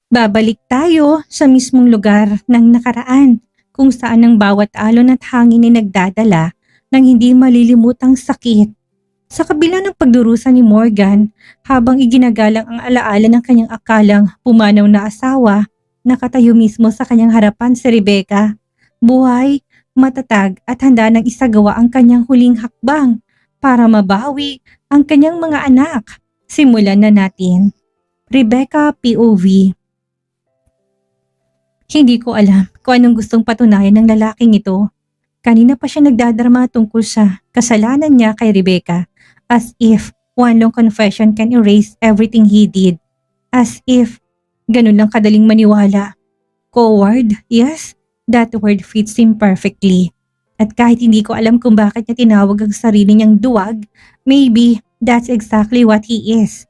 Babalik tayo sa mismong lugar ng nakaraan kung saan ang bawat alon at hangin ay nagdadala ng hindi malilimutang sakit. Sa kabila ng pagdurusa ni Morgan, habang iginagalang ang alaala ng kanyang akalang pumanaw na asawa, nakatayo mismo sa kanyang harapan si Rebecca. Buhay, matatag at handa nang isagawa ang kanyang huling hakbang para mabawi ang kanyang mga anak. Simulan na natin. Rebecca POV. Hindi ko alam kung anong gustong patunayan ng lalaking ito. Kanina pa siya nagdadrama tungkol sa kasalanan niya kay Rebecca, as if one long confession can erase everything he did. As if ganun lang kadaling maniwala. Coward, yes, that word fits him perfectly. At kahit hindi ko alam kung bakit niya tinawag ang sarili niyang duwag, maybe that's exactly what he is.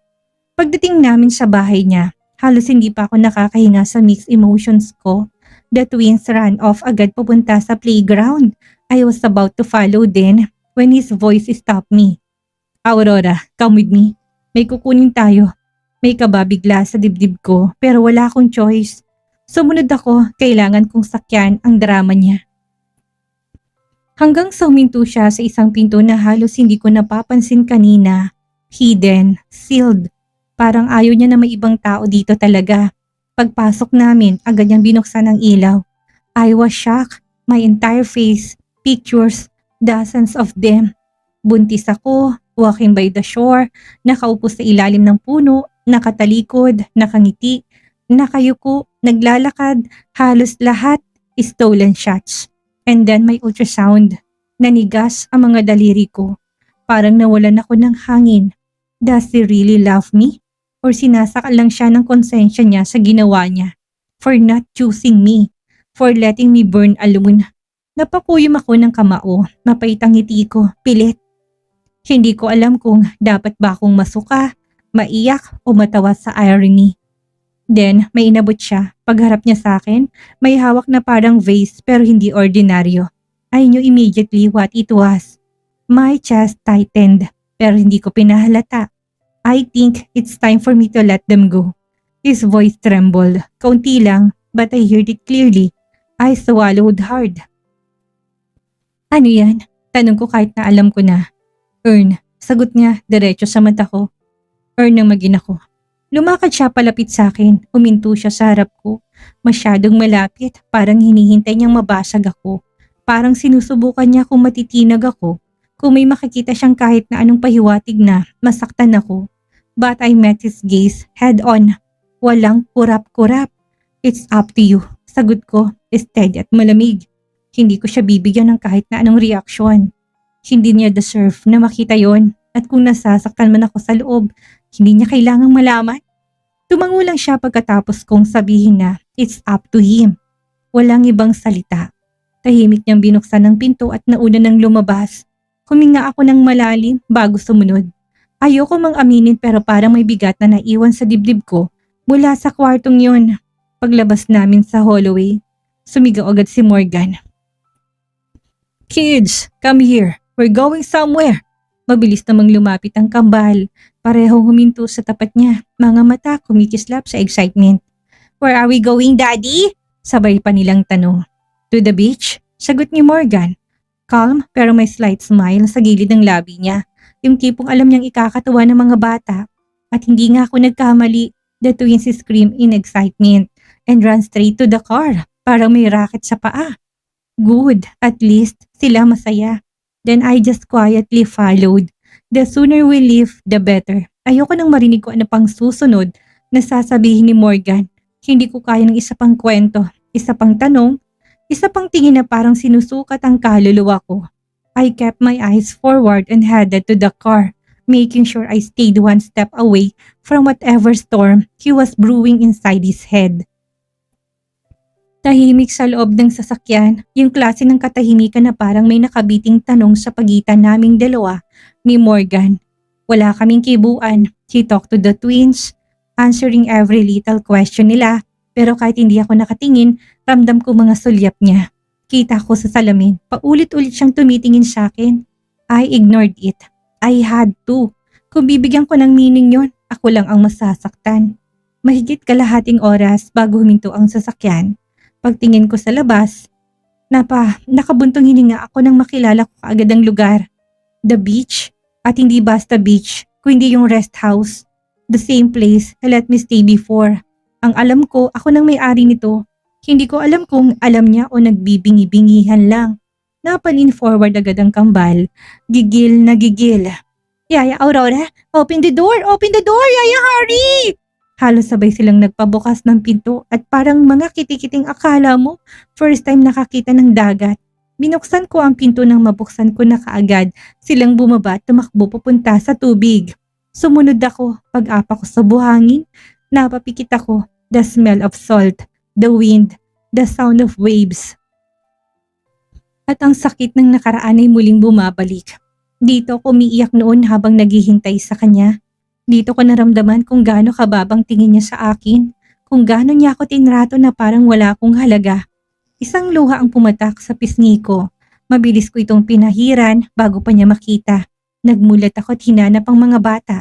Pagdating namin sa bahay niya, halos hindi pa ako nakakahinga sa mixed emotions ko. The twins ran off agad papunta sa playground. I was about to follow then when his voice stopped me. Aurora, come with me. May kukunin tayo. May kaba bigla sa dibdib ko pero wala akong choice. Sumunod ako, kailangan kong sakyan ang drama niya. Hanggang sa huminto siya sa isang pinto na halos hindi ko napapansin kanina. Hidden, sealed. Parang ayaw niya na may ibang tao dito talaga. Pagpasok namin, agad niyang binuksan ang ilaw. I was shocked. My entire face, pictures, dozens of them. Buntis ako, walking by the shore, nakaupo sa ilalim ng puno, nakatalikod, nakangiti, nakayuko, naglalakad, halos lahat, stolen shots. And then may ultrasound. Nanigas ang mga daliri ko. Parang nawalan ako ng hangin. Does he really love me? Or sinasakal lang siya ng konsensya niya sa ginawa niya? For not choosing me. For letting me burn alone. Napakuyom ako ng kamao. Mapait ang ngiti ko. Pilit. Hindi ko alam kung dapat ba akong masuka, maiyak o matawa sa irony. Then may inabot siya. Pagharap niya sa akin, may hawak na parang vase pero hindi ordinaryo. I knew immediately what it was. My chest tightened pero hindi ko pinahalata. I think it's time for me to let them go. His voice trembled. Kaunti lang, but I heard it clearly. I swallowed hard. Ano yan? Tanong ko kahit na alam ko na. Earn, sagot niya, diretso sa mata ko. Earn ang magina ko. Lumakad siya palapit sa akin. Huminto siya sa harap ko. Masyadong malapit, parang hinihintay niyang mabasag ako. Parang sinusubukan niya kung matitinag ako. Kung may makikita siyang kahit na anong pahiwatig na, masaktan ako. But I met his gaze head on. Walang kurap-kurap. It's up to you. Sagot ko, steady at malamig. Hindi ko siya bibigyan ng kahit na anong reaksyon. Hindi niya deserve na makita yon. At kung nasasaktan man ako sa loob, hindi niya kailangang malaman. Tumango lang siya pagkatapos kong sabihin na it's up to him. Walang ibang salita. Tahimik niyang binuksan ng pinto at nauna nang lumabas. Huminga ako ng malalim bago sumunod. Ayoko mang aminin pero parang may bigat na naiwan sa dibdib ko mula sa kwartong yon. Paglabas namin sa hallway, sumigaw agad si Morgan. Kids, come here. We're going somewhere. Mabilis namang lumapit ang kambal. Parehong huminto sa tapat niya. Mga mata kumikislap sa excitement. Where are we going, Daddy? Sabay pa nilang tanong. To the beach? Sagot ni Morgan. Calm pero may slight smile sa gilid ng labi niya. Yung tipong alam niyang ikakatawa ng mga bata. At hindi nga ako nagkamali. The twins scream in excitement and ran straight to the car. Parang may racket sa paa. Good, at least sila masaya. Then I just quietly followed. The sooner we leave, the better. Ayoko nang marinig ko ano pang susunod na sasabihin ni Morgan. Hindi ko kaya ng isa pang kwento, isa pang tanong, isa pang tingin na parang sinusukat ang kaluluwa ko. I kept my eyes forward and headed to the car, making sure I stayed one step away from whatever storm he was brewing inside his head. Tahimik sa loob ng sasakyan, yung klase ng katahimikan na parang may nakabiting tanong sa pagitan naming dalawa ni Morgan. Wala kaming kibuan. He talked to the twins, answering every little question nila. Pero kahit hindi ako nakatingin, ramdam ko mga sulyap niya. Kita ko sa salamin, paulit-ulit siyang tumitingin sa akin. I ignored it. I had to. Kung bibigyan ko ng meaning yon, ako lang ang masasaktan. Mahigit kalahating oras bago huminto ang sasakyan. Pagtingin ko sa labas, nakabuntong hininga ako nang makilala ko kaagad ang lugar. The beach, at hindi basta beach, kundi yung rest house. The same place na let me stay before. Ang alam ko, ako nang may-ari nito. Hindi ko alam kung alam niya o nagbibingi-bingihan lang. Napalin forward agad ang kambal. Gigil na gigil. Yaya Aurora, open the door! Open the door! Yaya, hurry! Halos sabay silang nagpabukas ng pinto at parang mga kitikiting akala mo, first time nakakita ng dagat. Binuksan ko ang pinto nang mabuksan ko na kaagad. Silang bumaba at tumakbo papunta sa tubig. Sumunod ako. Pag-apa ko sa buhangin, napapikit ako. The smell of salt, the wind, the sound of waves. At ang sakit ng nakaraan ay muling bumabalik. Dito ako umiiyak noon habang naghihintay sa kanya. Dito ko naramdaman kung gaano kababang tingin niya sa akin, kung gaano niya ako tinrato na parang wala akong halaga. Isang luha ang pumatak sa pisngi ko. Mabilis ko itong pinahiran bago pa niya makita. Nagmulat ako at hinanap ang mga bata.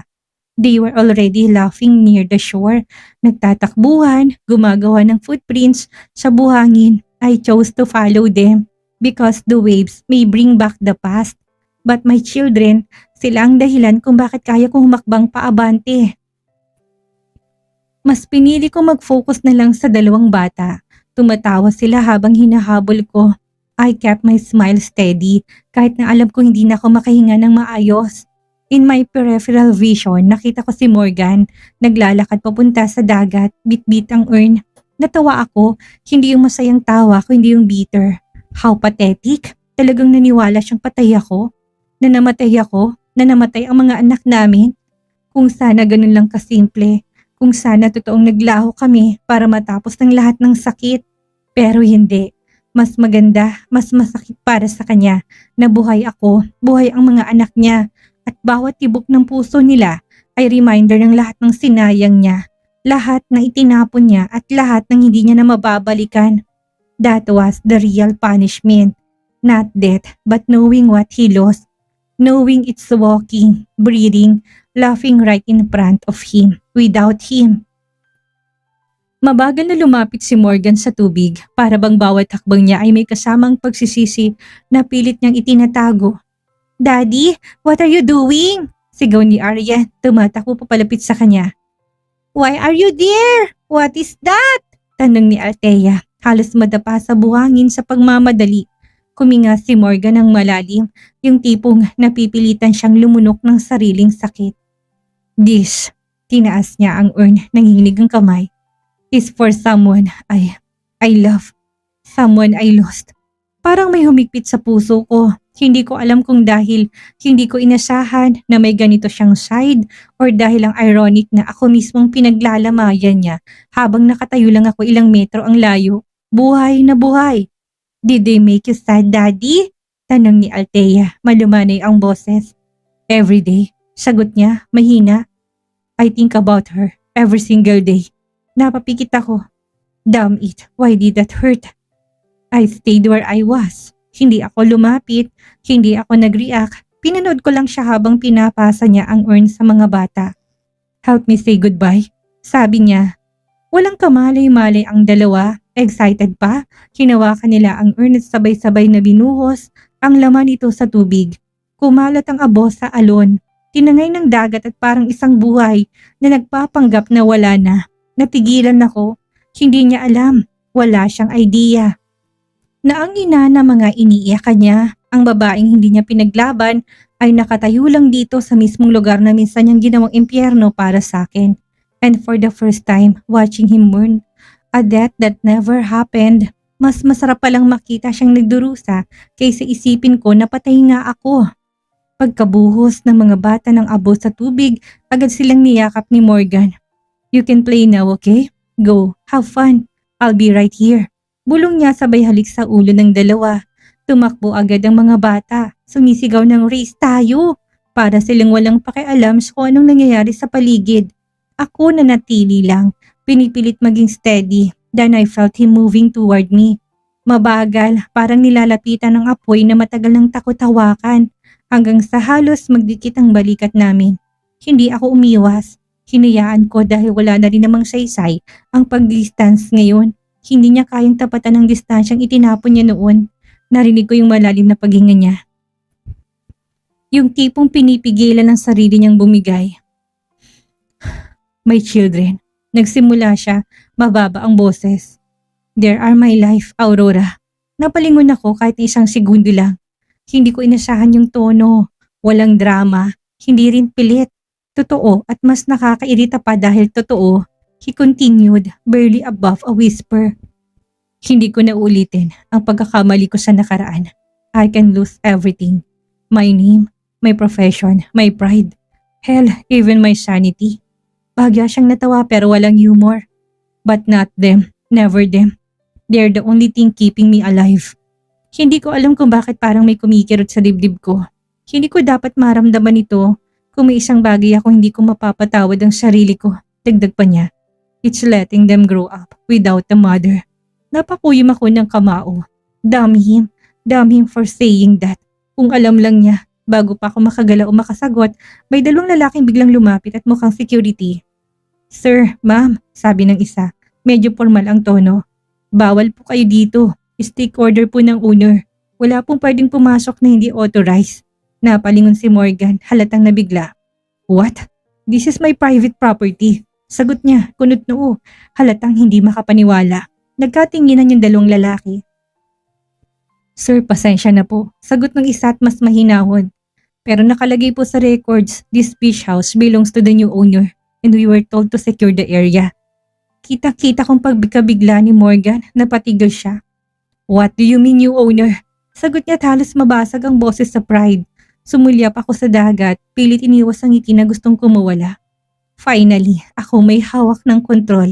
They were already laughing near the shore. Nagtatakbuhan, gumagawa ng footprints sa buhangin. I chose to follow them because the waves may bring back the past. But my children, sila ang dahilan kung bakit kaya kong humakbang paabante. Mas pinili ko mag-focus na lang sa dalawang bata. Tumatawa sila habang hinahabol ko. I kept my smile steady kahit na alam ko hindi na ako makahinga ng maayos. In my peripheral vision, nakita ko si Morgan. Naglalakad papunta sa dagat, bit-bit ang urn. Natawa ako, hindi yung masayang tawa kundi yung bitter. How pathetic. Talagang naniwala siyang patay ako. Na namatay ang mga anak namin. Kung sana ganun lang kasimple, kung sana totoong naglaho kami para matapos ng lahat ng sakit. Pero hindi, mas maganda, mas masakit para sa kanya na buhay ako, buhay ang mga anak niya at bawat tibok ng puso nila ay reminder ng lahat ng sinayang niya, lahat ng itinapon niya at lahat ng hindi niya na mababalikan. That was the real punishment, not death but knowing what he lost. Knowing it's walking, breathing, laughing right in front of him, without him. Mabagal na lumapit si Morgan sa tubig para bang bawat hakbang niya ay may kasamang pagsisisi na pilit niyang itinatago. Daddy, what are you doing? Sigaw ni Arya, tumatakbo papalapit sa kanya. Why are you there? What is that? Tanong ni Althea, halos madapa sa buhangin sa pagmamadali. Kuminga si Morgan ng malalim, yung tipong napipilitan siyang lumunok ng sariling sakit. This, tinaas niya ang urn, nanginginig ang kamay, is for someone I love, someone I lost. Parang may humigpit sa puso ko. Hindi ko alam kung dahil hindi ko inasahan na may ganito siyang side or dahil ang ironic na ako mismong pinaglalamayan niya habang nakatayo lang ako ilang metro ang layo. Buhay na buhay. Did they make you sad, Daddy? Tanong ni Althea, malumanay ang boses. Every day, sagot niya, mahina. I think about her every single day. Napapikit ako. Damn it, why did that hurt? I stayed where I was. Hindi ako lumapit, hindi ako nag-react. Pinanood ko lang siya habang pinapasa niya ang urn sa mga bata. Help me say goodbye, sabi niya. Walang kamalay-malay ang dalawa. Excited pa, hinawakan nila ang urn at sabay-sabay na binuhos ang laman nito sa tubig. Kumalat ang abo sa alon. Tinangay ng dagat at parang isang buhay na nagpapanggap na wala na. Natigilan ako. Hindi niya alam. Wala siyang idea. Na ang ina na mga iniiyakan niya, ang babaeng hindi niya pinaglaban ay nakatayo lang dito sa mismong lugar na minsan niyang ginawang impyerno para sa akin. And for the first time, watching him burn. A death that never happened. Mas masarap palang makita siyang nagdurusa kaysa isipin ko na patay nga ako. Pagkabuhos ng mga bata ng abo sa tubig, agad silang niyakap ni Morgan. You can play now, okay? Go, have fun. I'll be right here. Bulong niya sabay halik sa ulo ng dalawa. Tumakbo agad ang mga bata. Sumisigaw ng race tayo. Para silang walang pakialam sa kung anong nangyayari sa paligid. Ako na natili lang. Pinipilit maging steady. Then I felt him moving toward me. Mabagal, parang nilalapitan ng apoy na matagal ng takot hawakan. Hanggang sa halos magdikit ang balikat namin. Hindi ako umiwas. Hinayaan ko dahil wala na rin namang saysay ang pag-distance ngayon. Hindi niya kayang tapatan ng distansyang itinapon niya noon. Narinig ko yung malalim na paghinga niya. Yung tipong pinipigilan ng sarili niyang bumigay. My children. Nagsimula siya, mababa ang boses. There are my life, Aurora. Napalingon ako kahit isang segundo lang. Hindi ko inasahan yung tono. Walang drama. Hindi rin pilit. Totoo at mas nakakairita pa dahil totoo. He continued, barely above a whisper. Hindi ko na ulitin ang pagkakamali ko sa nakaraan. I can lose everything. My name, my profession, my pride. Hell, even my sanity. Bahagya siyang natawa pero walang humor. But not them, never them. They're the only thing keeping me alive. Hindi ko alam kung bakit parang may kumikirot sa dibdib ko. Hindi ko dapat maramdaman ito kung may isang bagay ako hindi ko mapapatawad ang sarili ko. Dagdag pa niya. It's letting them grow up without a mother. Napakuyom ako ng kamao. Damn him for saying that. Kung alam lang niya, bago pa ako makagala o makasagot, may dalawang lalaking biglang lumapit at mukhang security. Sir, ma'am, sabi ng isa. Medyo formal ang tono. Bawal po kayo dito. Stick order po ng owner. Wala pong pwedeng pumasok na hindi authorized. Napalingon si Morgan, halatang nabigla. What? This is my private property. Sagot niya, kunot noo, halatang hindi makapaniwala. Nagkatinginan yung dalawang lalaki. Sir, pasensya na po. Sagot ng isa at mas mahinahon. Pero nakalagay po sa records, this beach house belongs to the new owner and we were told to secure the area. Kita-kita kong pagkabigla ni Morgan, napatigil siya. What do you mean new owner? Sagot niya at halos mabasag ang boses sa pride. Sumulyap ako sa dagat, pilit iniwas ang ngiti na gustong kumawala. Finally, ako may hawak ng kontrol.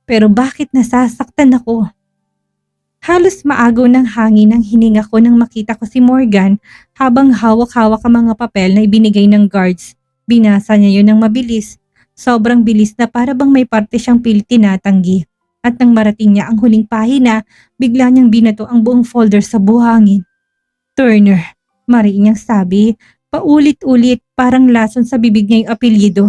Pero bakit nasasaktan ako? Halos maagaw ng hangin ang hininga ko nang makita ko si Morgan habang hawak-hawak ang mga papel na ibinigay ng guards. Binasa niya yun ng mabilis. Sobrang bilis na para bang may parte siyang pilit tinatanggi. At nang marating niya ang huling pahina, bigla niyang binato ang buong folder sa buhangin. Turner. Mariin niyang sabi, paulit-ulit parang lason sa bibig niya yung apelyido.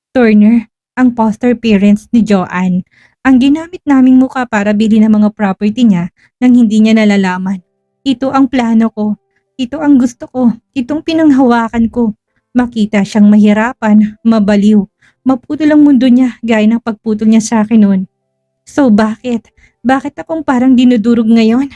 Turner, ang foster parents ni Joanne. Ang ginamit naming muka para bili ng mga property niya nang hindi niya nalalaman. Ito ang plano ko. Ito ang gusto ko. Itong pinanghawakan ko. Makita siyang mahirapan, mabaliw. Maputol ang mundo niya gaya ng pagputol niya sa akin noon. So bakit? Bakit akong parang dinudurog ngayon?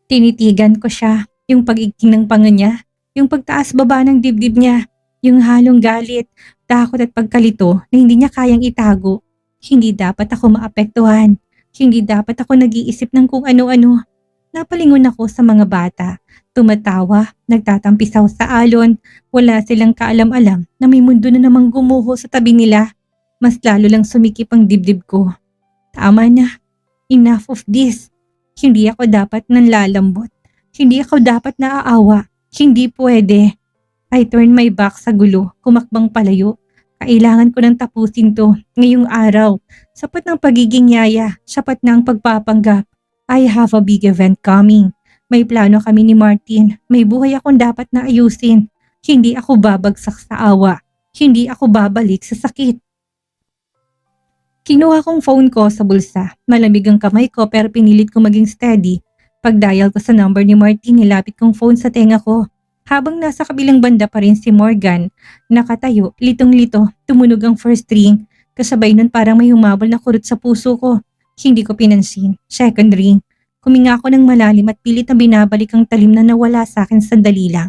Tinitigan ko siya. Yung pag-igting ng panga niya, yung pagtaas baba ng dibdib niya, yung halong galit, takot at pagkalito na hindi niya kayang itago. Hindi dapat ako maapektuhan. Hindi dapat ako nag-iisip ng kung ano-ano. Napalingon ako sa mga bata. Tumatawa, nagtatampisaw sa alon. Wala silang kaalam-alam na may mundo na namang gumuho sa tabi nila. Mas lalo lang sumikip ang dibdib ko. Tama na. Enough of this. Hindi ako dapat nanlalambot. Hindi ako dapat naaawa. Hindi pwede. I turned my back sa gulo, humakbang palayo. Kailangan ko nang tapusin to ngayong araw. Sapat ng pagiging yaya, sapat ng pagpapanggap. I have a big event coming. May plano kami ni Martin. May buhay akong dapat na ayusin. Hindi ako babagsak sa awa. Hindi ako babalik sa sakit. Kinuha kong phone ko sa bulsa. Malamig ang kamay ko pero pinilit ko maging steady. Pag-dial ko sa number ni Martin, nilapit kong phone sa tenga ko. Habang nasa kabilang banda pa rin si Morgan, nakatayo, litong-lito, tumunog ang first ring. Kasabay nun parang may humabol na kurot sa puso ko. Hindi ko pinansin. Second ring. Huminga ako ng malalim at pilit na binabalik ang talim na nawala sa akin sandali lang.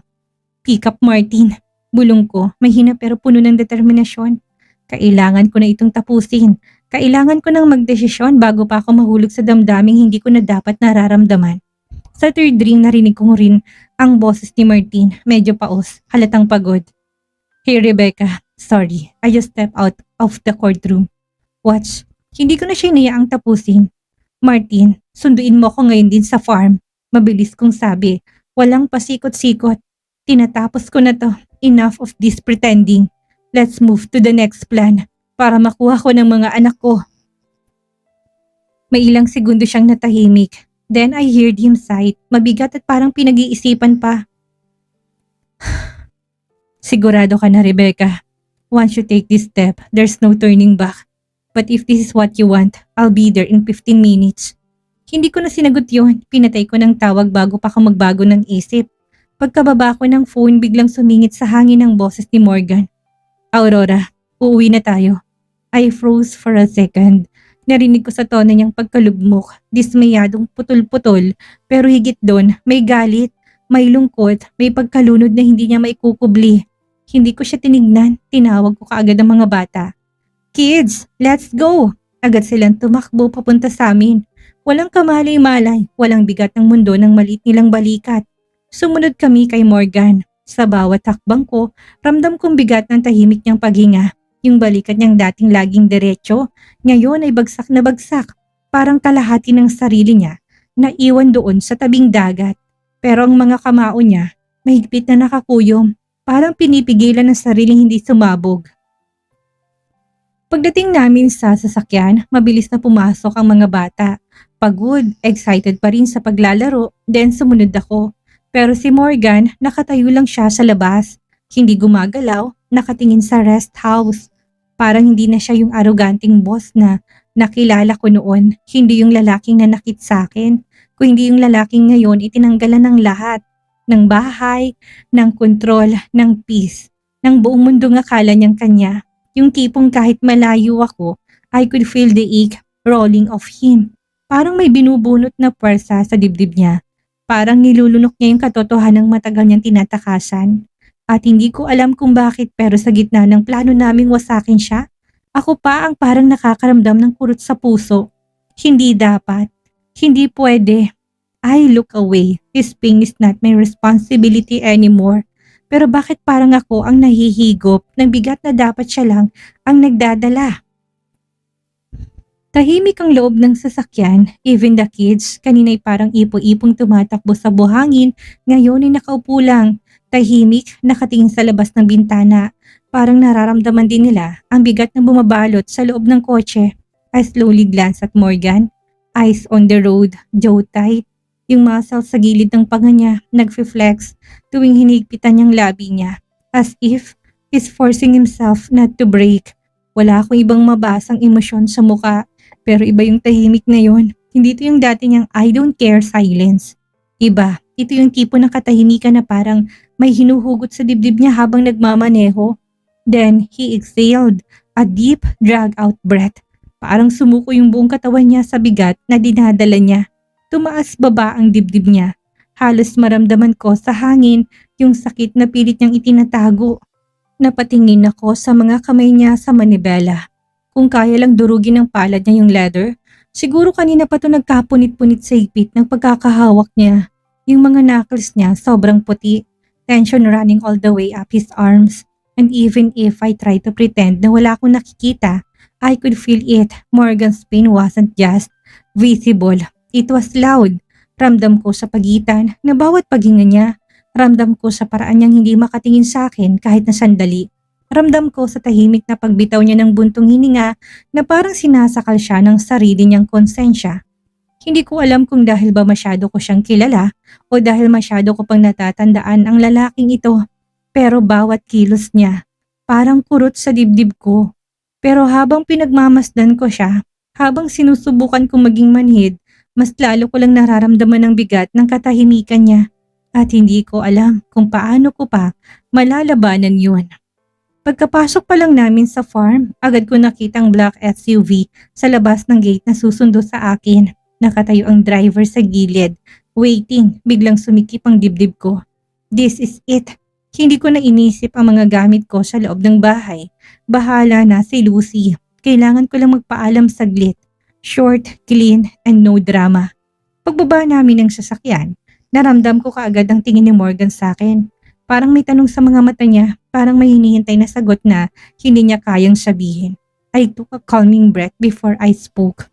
Pick up Martin. Bulong ko, mahina pero puno ng determinasyon. Kailangan ko na itong tapusin. Kailangan ko nang magdesisyon bago pa ako mahulog sa damdaming hindi ko na dapat nararamdaman. Sa third ring narinig ko rin ang boses ni Martin, medyo paos, halatang pagod. Hey Rebecca, sorry, I just stepped out of the courtroom. Watch, hindi ko na siya inayaang tapusin. Martin, sunduin mo ko ngayon din sa farm. Mabilis kong sabi, walang pasikot-sikot. Tinatapos ko na to, enough of this pretending. Let's move to the next plan para makuha ko ng mga anak ko. May ilang segundo siyang natahimik. Then I heard him sigh, mabigat at parang pinag-iisipan pa. Sigurado ka na, Rebecca. Once you take this step, there's no turning back. But if this is what you want, I'll be there in 15 minutes. Hindi ko na sinagot yon. Pinatay ko ng tawag bago pa ako magbago ng isip. Pagkababa ko ng phone, biglang sumingit sa hangin ang boses ni Morgan. Aurora, uuwi na tayo. I froze for a second. Narinig ko sa tono niyang pagkalugmok, dismayadong putol-putol, pero higit doon, may galit, may lungkot, may pagkalunod na hindi niya maikukubli. Hindi ko siya tinignan, tinawag ko kaagad ang mga bata. Kids, let's go! Agad silang tumakbo papunta sa amin. Walang kamalay-malay, walang bigat ng mundo ng maliit nilang balikat. Sumunod kami kay Morgan. Sa bawat hakbang ko, ramdam kong bigat ng tahimik niyang paghinga. Yung balikat niyang dating laging diretsyo, ngayon ay bagsak na bagsak. Parang kalahati ng sarili niya na iwan doon sa tabing dagat. Pero ang mga kamao niya, mahigpit na nakakuyom. Parang pinipigilan ng sariling hindi sumabog. Pagdating namin sa sasakyan, mabilis na pumasok ang mga bata. Pagod, excited pa rin sa paglalaro, then sumunod ako. Pero si Morgan, nakatayo lang siya sa labas. Hindi gumagalaw, nakatingin sa rest house. Parang hindi na siya yung arroganting boss na nakilala ko noon. Hindi yung lalaking nanakit sa akin. Kung hindi yung lalaking ngayon itinanggalan ng lahat. Ng bahay, ng kontrol, ng peace. Ng buong mundong akala niyang kanya. Yung tipong kahit malayo ako, I could feel the ache rolling off him. Parang may binubunot na pwersa sa dibdib niya. Parang nilulunok niya yung katotohanang matagal niyang tinatakasan. At hindi ko alam kung bakit pero sa gitna ng plano naming wasakin siya, ako pa ang parang nakakaramdam ng kurot sa puso. Hindi dapat. Hindi pwede. I look away. His pain is not my responsibility anymore. Pero bakit parang ako ang nahihigop ng bigat na dapat siya lang ang nagdadala? Tahimik ang loob ng sasakyan, even the kids, kanina'y parang ipo-ipong tumatakbo sa buhangin, ngayon ay nakaupo lang. Tahimik, nakatingin sa labas ng bintana. Parang nararamdaman din nila ang bigat na bumabalot sa loob ng kotse. I slowly glance at Morgan. Eyes on the road, jaw tight. Yung muscle sa gilid ng panga niya, nagfi-flex tuwing hinigpitan niyang labi niya. As if he's forcing himself not to break. Wala akong ibang mabasang emosyon sa muka. Pero iba yung tahimik na yon. Hindi ito yung dati niyang I don't care silence. Iba, ito yung tipo ng katahimikan na parang may hinuhugot sa dibdib niya habang nagmamaneho. Then he exhaled, a deep drag out breath. Parang sumuko yung buong katawan niya sa bigat na dinadala niya. Tumaas baba ang dibdib niya. Halos maramdaman ko sa hangin yung sakit na pilit niyang itinatago. Napatingin ako sa mga kamay niya sa manibela. Kung kaya lang durugin ng palad niya yung leather, siguro kanina pa to nagkapunit-punit sa higpit ng pagkakahawak niya. Yung mga knuckles niya sobrang puti, tension running all the way up his arms. And even if I try to pretend na wala akong nakikita, I could feel it. Morgan's pain wasn't just visible. It was loud. Ramdam ko sa pagitan na bawat paghinga niya. Ramdam ko sa paraan niyang hindi makatingin sa akin kahit na sandali. Ramdam ko sa tahimik na pagbitaw niya ng buntong hininga na parang sinasakal siya ng sarili niyang konsensya. Hindi ko alam kung dahil ba masyado ko siyang kilala o dahil masyado ko pang natatandaan ang lalaking ito. Pero bawat kilos niya, parang kurot sa dibdib ko. Pero habang pinagmamasdan ko siya, habang sinusubukan kong maging manhid, mas lalo ko lang nararamdaman ang bigat ng katahimikan niya. At hindi ko alam kung paano ko pa malalabanan yun. Pagkapasok pa lang namin sa farm, agad ko nakita ang black SUV sa labas ng gate na susundo sa akin. Nakatayo ang driver sa gilid, waiting, biglang sumikip ang dibdib ko. This is it. Hindi ko na inisip ang mga gamit ko sa loob ng bahay. Bahala na si Lucy. Kailangan ko lang magpaalam saglit. Short, clean, and no drama. Pagbaba namin ng sasakyan, naramdam ko kaagad ang tingin ni Morgan sa akin. Parang may tanong sa mga mata niya, parang may hinihintay na sagot na hindi niya kayang sabihin. I took a calming breath before I spoke.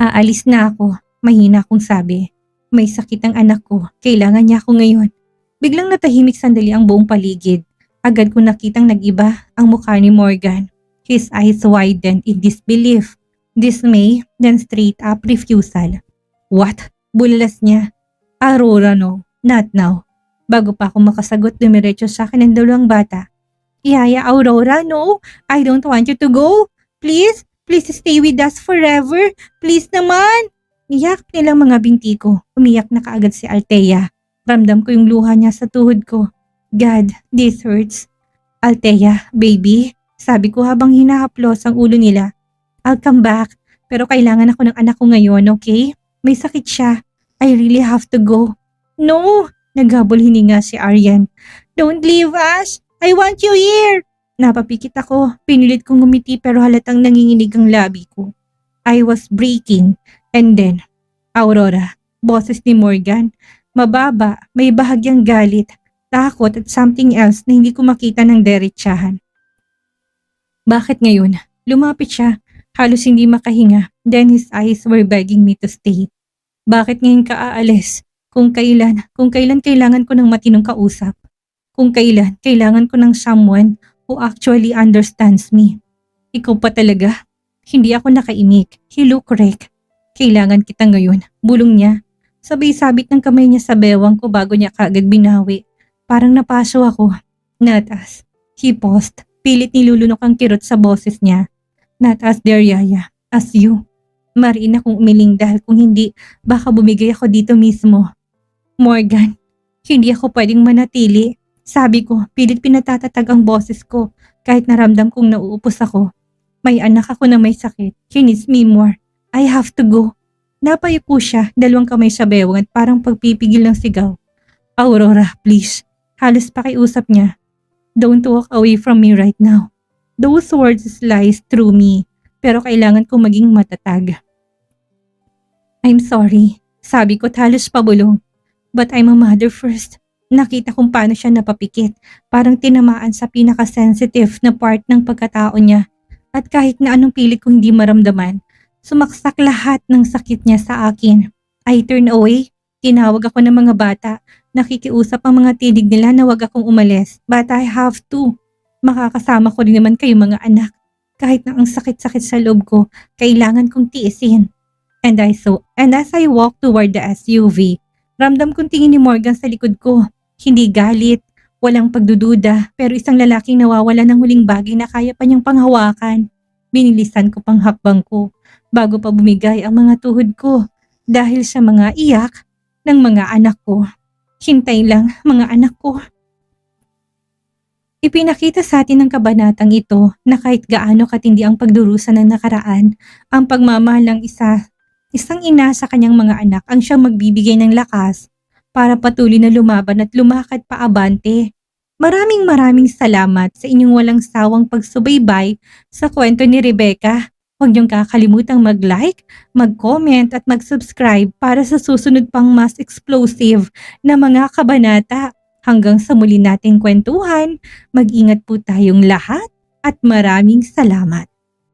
Aalis na ako, mahina akong sabi. May sakit ang anak ko, kailangan niya ako ngayon. Biglang natahimik sandali ang buong paligid. Agad ko nakitang nag-iba ang mukha ni Morgan. His eyes widened in disbelief, dismay, then straight up refusal. What? Bulalas niya. Aurora, no, not now. Bago pa ako makasagot, dumiretso sa akin ang dalawang bata. Yaya Aurora, no, I don't want you to go. Please, please stay with us forever. Please naman. Iyak nilang mga binti ko. Umiyak na kaagad si Althea. Ramdam ko yung luha niya sa tuhod ko. God, this hurts. Althea, baby, sabi ko habang hinahaplos ang ulo nila. I'll come back, pero kailangan ako ng anak ko ngayon, okay? May sakit siya. I really have to go. No! Naghabol hininga si Aryan. Don't leave us! I want you here! Napapikit ako. Pinilit kong ngumiti pero halatang nanginginig ang labi ko. I was breaking. And then, Aurora, boses ni Morgan. Mababa, may bahagyang galit, takot at something else na hindi ko makita ng derechahan. Bakit ngayon? Lumapit siya. Halos hindi makahinga. Then his eyes were begging me to stay. Bakit ngayon ka aalis? Kung kailan kailangan ko ng matinong kausap. Kung kailan kailangan ko ng someone who actually understands me. Ikaw pa talaga. Hindi ako nakaimik. He look wreck. Kailangan kita ngayon. Bulong niya. Sabay sabit ng kamay niya sa bewang ko bago niya kaagad binawi. Parang napaso ako. Not as. He paused. Pilit nilulunok ang kirot sa boses niya. Not as dear Yaya. As you. Mariin akong umiling dahil kung hindi, baka bumigay ako dito mismo. Morgan, hindi ako pwedeng manatili. Sabi ko, pilit pinatatatag ang boses ko kahit naramdam kong nauupos ako. May anak ako na may sakit. He needs me more. I have to go. Napayuko siya, dalawang kamay sa bewang at parang pagpipigil ng sigaw. Aurora, please. Halos pakiusap niya. Don't walk away from me right now. Those words slice through me, pero kailangan ko maging matatag. I'm sorry, sabi ko halos pabulong. But I'm a mother first. Nakita kung paano siya napapikit, parang tinamaan sa pinaka-sensitive na part ng pagkatao niya. At kahit na anong pilit ko hindi maramdaman, sumaksak lahat ng sakit niya sa akin. I turn away, tinawag ako ng mga bata, nakikiusap ang mga tinig nila na wag akong umalis. But I have to. Makakasama ko rin naman kayo mga anak. Kahit na ang sakit-sakit sa loob ko, kailangan kong tiisin. And as I walk toward the SUV, ramdam kong tingin ni Morgan sa likod ko. Hindi galit, walang pagdududa, pero isang lalaking nawawala ng huling bagay na kaya pa niyang panghawakan. Binilisan ko pang hakbang ko bago pa bumigay ang mga tuhod ko dahil sa mga iyak ng mga anak ko. Hintay lang mga anak ko. Ipinakita sa atin ng kabanatang ito na kahit gaano katindi ang pagdurusa ng nakaraan, ang pagmamahal ng isang ina sa kanyang mga anak ang siyang magbibigay ng lakas para patuloy na lumaban at lumakad paabante. Maraming salamat sa inyong walang sawang pagsubaybay sa kwento ni Rebecca. Huwag niyong kakalimutang mag-like, mag-comment at mag-subscribe para sa susunod pang mas explosive na mga kabanata. Hanggang sa muli nating kwentuhan, mag-ingat po tayong lahat at maraming salamat.